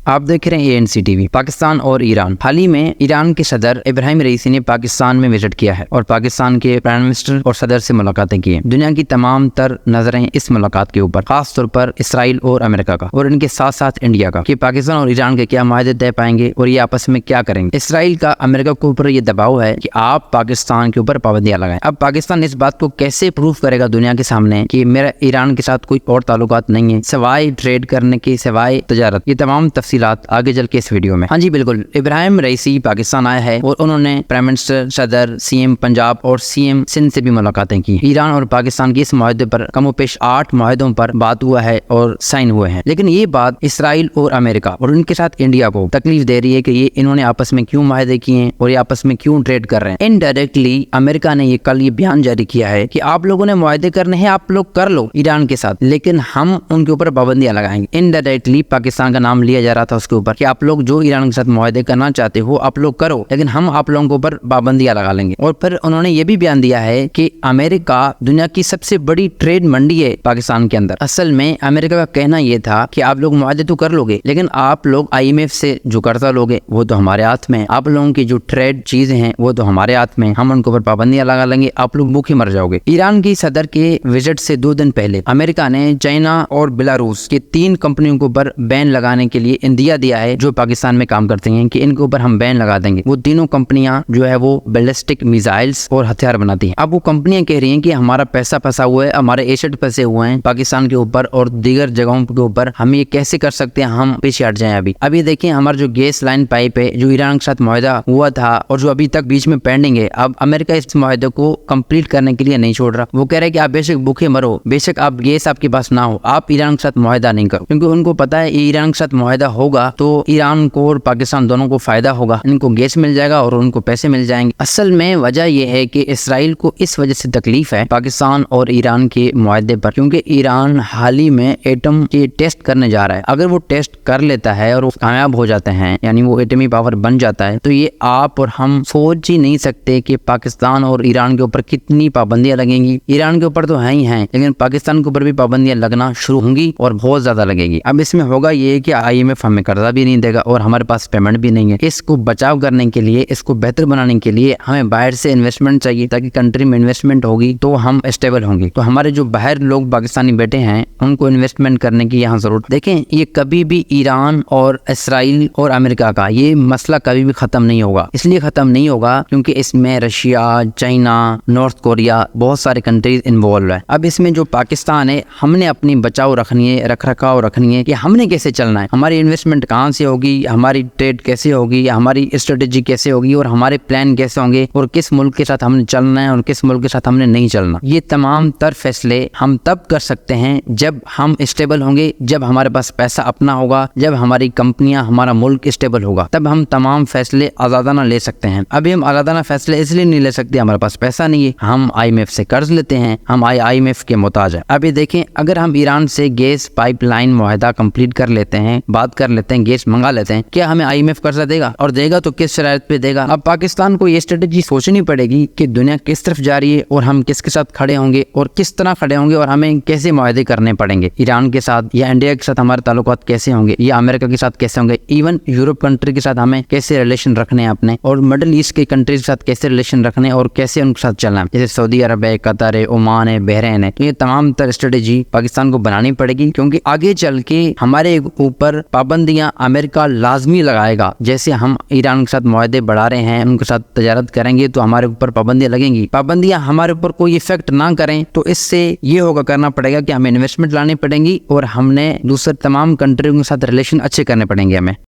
آپ دیکھ رہے ہیں ANC TV۔ پاکستان اور ایران۔ حال ہی میں ایران کے صدر ابراہیم رئیسی نے پاکستان میں وزٹ کیا ہے اور پاکستان کے پرائم منسٹر اور صدر سے ملاقاتیں کی ہیں۔ دنیا کی تمام تر نظریں اس ملاقات کے اوپر، خاص طور پر اسرائیل اور امریکہ کا، اور ان کے ساتھ ساتھ انڈیا کا، کہ پاکستان اور ایران کے کیا معاہدے طے پائیں گے اور یہ آپس میں کیا کریں گے۔ اسرائیل کا امریکہ کے اوپر یہ دباؤ ہے کہ آپ پاکستان کے اوپر پابندیاں لگائیں۔ اب پاکستان اس بات کو کیسے پروف کرے گا دنیا کے سامنے کہ میرا ایران کے ساتھ کوئی اور تعلقات نہیں ہے سوائے ٹریڈ کرنے کے، سوائے تجارت؟ یہ تمام تفصیلات آگے چل کے اس ویڈیو میں۔ ہاں جی بالکل، ابراہیم رئیسی پاکستان آیا ہے اور انہوں نے پرائم منسٹر، صدر، CM پنجاب اور CM سندھ سے بھی ملاقاتیں کی۔ ایران اور پاکستان کے اس معاہدے پر کم و بیش 8 معاہدوں پر بات ہوا ہے اور سائن ہوئے ہیں، لیکن یہ بات اسرائیل اور امریکہ اور ان کے ساتھ انڈیا کو تکلیف دے رہی ہے کہ یہ انہوں نے آپس میں کیوں معاہدے کیے ہیں اور یہ آپس میں کیوں ٹریڈ کر رہے ہیں۔ انڈائریکٹلی امریکہ نے کل یہ بیان جاری کیا ہے کہ آپ لوگوں نے معاہدے کرنے ہیں، آپ لوگ کر لو ایران کے ساتھ، لیکن ہم ان کے اوپر پابندیاں لگائیں گے۔ انڈائریکٹلی پاکستان کا نام لیا جا رہا تھا اس کے اوپر کہ آپ لوگ جو ایران کے ساتھ معاہدے کرنا چاہتے ہو آپ لوگ کرو، لیکن ہم آپ لوگوں کے اوپر پابندیاں لگا لیں گے۔ اور پھر انہوں نے یہ بھی بیان دیا ہے کہ امریکہ دنیا کی سب سے بڑی ٹریڈ منڈی ہے پاکستان کے اندر۔ اصل میں امریکہ کا کہنا یہ تھا کہ آپ لوگ معاہدے تو کر لو گے، لیکن آپ لوگ IMF سے جو قرضہ لوگے وہ تو ہمارے ہاتھ میں، آپ لوگوں کی جو ٹریڈ چیزیں ہیں وہ تو ہمارے ہاتھ میں، ہم ان کے اوپر پابندیاں لگا لیں گے، آپ لوگ بھوکے مر جاؤ گے۔ ایران کی صدر کے وزٹ سے 2 دن پہلے امریکہ نے چائنا اور بیلاروس کی 3 کمپنیوں کے اوپر بین لگانے کے لیے اندیا دیا ہے جو پاکستان میں کام کرتے ہیں، کہ ان کے اوپر ہم بین لگا دیں گے۔ وہ تینوں کمپنیاں جو ہے وہ بیلسٹک میزائلز اور ہتھیار بناتی ہیں۔ اب وہ کمپنیاں کہہ رہی ہیں کہ ہمارا پیسہ پھنسا ہوا ہے، ہمارے ایسٹ پھنسے ہوئے ہیں پاکستان کے اوپر اور دیگر جگہوں کے اوپر، ہم یہ کیسے کر سکتے ہیں، ہم پیچھے ہٹ جائیں۔ ابھی دیکھیں ہمارا جو گیس لائن پائپ ہے جو ایران کے ساتھ معاہدہ ہوا تھا اور جو ابھی تک بیچ میں پینڈنگ ہے، اب امریکہ اس معاہدے کو کمپلیٹ کرنے کے لیے نہیں چھوڑ رہا۔ وہ کہہ رہے کہ آپ بے شک بھوکے مرو، بے شک آپ گیس آپ کے پاس نہ ہو، آپ ایران کے ساتھ معاہدہ نہیں کرو، کیونکہ ان کو پتا ہے ایران کے ساتھ معاہدہ ہوگا تو ایران کو اور پاکستان دونوں کو فائدہ ہوگا، ان کو گیس مل جائے گا اور ان کو پیسے مل جائیں گے۔ اصل میں وجہ یہ ہے کہ اسرائیل کو اس وجہ سے تکلیف ہے پاکستان اور ایران کے معاہدے پر، کیونکہ ایران حال ہی میں ایٹم کے ٹیسٹ کرنے جا رہا ہے۔ اگر وہ ٹیسٹ کر لیتا ہے اور وہ کامیاب ہو جاتے ہیں، یعنی وہ ایٹمی پاور بن جاتا ہے، تو یہ آپ اور ہم سوچ ہی نہیں سکتے کہ پاکستان اور ایران کے اوپر کتنی پابندیاں لگیں گی۔ ایران کے اوپر تو ہیں ہی ہیں، لیکن پاکستان کے اوپر بھی پابندیاں لگنا شروع ہوں گی اور بہت زیادہ لگے گی۔ اب اس میں ہوگا یہ کہ IMF ہمیں قرضہ بھی نہیں دے گا اور ہمارے پاس پیمنٹ بھی نہیں ہے۔ اس کو بچاؤ کرنے کے لیے، اس کو بہتر بنانے کے لیے ہمیں باہر سے انویسٹمنٹ چاہیے، تاکہ کنٹری میں انویسٹمنٹ ہوگی تو ہم اسٹیبل ہوں گے۔ تو ہمارے جو باہر لوگ پاکستانی بیٹھے ہیں ان کو انویسٹمنٹ کرنے کی یہاں ضرورت۔ دیکھیں یہ کبھی بھی ایران اور اسرائیل اور امریکہ کا یہ مسئلہ کبھی بھی ختم نہیں ہوگا۔ اس لیے ختم نہیں ہوگا کیونکہ اس میں رشیا، چائنا، نارتھ کوریا، بہت سارے کنٹریز انوالو ہے۔ اب اس میں جو پاکستان ہے، ہم نے اپنی بچاؤ رکھنی ہے، رکھ رکھاؤ رکھنی ہے کہ ہم نے کیسے چلنا ہے، ہماری انویسٹمنٹ کہاں سے ہوگی، ہماری ٹریڈ کیسے ہوگی، ہماری اسٹریٹجی کیسے ہوگی اور ہمارے پلان کیسے ہوں گے، اور کس ملک کے ساتھ ہم نے چلنا ہے اور کس ملک کے ساتھ ہم نے نہیں چلنا۔ یہ تمام تر فیصلے ہم تب کر سکتے ہیں جب ہم اسٹیبل ہوں گے، جب ہمارے پاس پیسہ اپنا ہوگا، جب ہماری کمپنیاں، ہمارا ملک اسٹیبل ہوگا، تب ہم تمام فیصلے آزادانہ لے سکتے ہیں۔ ابھی ہم آزادانہ فیصلے اس لیے نہیں لے سکتے، ہمارے پاس پیسہ نہیں ہے، ہم IMF سے قرض لیتے ہیں، ہم IMF کے محتاج ہیں۔ ابھی دیکھیں اگر ہم ایران سے گیس پائپ لائن معاہدہ کمپلیٹ کر لیتے ہیں، بات کر لیتے ہیں، گیس منگا لیتے ہیں، کیا ہمیں IMF قرضہ دے گا؟ اور دے گا تو کس شرائط پہ دے گا؟ اب پاکستان کو یہ اسٹریٹجی سوچنی پڑے گی کہ دنیا کس طرف جا رہی ہے اور ہم کس کے ساتھ کھڑے ہوں گے اور کس طرح کھڑے ہوں گے، اور ہمیں کیسے معاہدے کرنے پڑیں گے ایران کے ساتھ، یا انڈیا کے ساتھ ہمارے تعلقات کیسے ہوں گے، یا امریکہ کے ساتھ کیسے ہوں گے، ایون یورپ کنٹری کے ساتھ ہمیں کیسے ریلیشن رکھنے ہیں اپنے، اور مڈل ایسٹ کے کنٹریز کے ساتھ کیسے ریلیشن رکھنے اور کیسے ان کے ساتھ چلنا ہے، جیسے سعودی عرب ہے، قطر ہے، عمان ہے، بحرین ہے۔ تو یہ تمام تر اسٹریٹجی پاکستان کو بنانی پڑے گی، کیونکہ آگے چل کے ہمارے اوپر پابندیاں امریکہ لازمی لگائے گا۔ جیسے ہم ایران کے ساتھ معاہدے بڑھا رہے ہیں، ان کے ساتھ تجارت کریں گے تو ہمارے اوپر پابندیاں لگیں گی۔ پابندیاں ہمارے اوپر کوئی افیکٹ نہ کریں تو اس سے یہ ہوگا کرنا پڑے گا کہ ہمیں انویسٹمنٹ لانی پڑیں گی اور ہم نے دوسرے تمام کنٹریوں کے ساتھ ریلیشن اچھے کرنے پڑیں گے ہمیں۔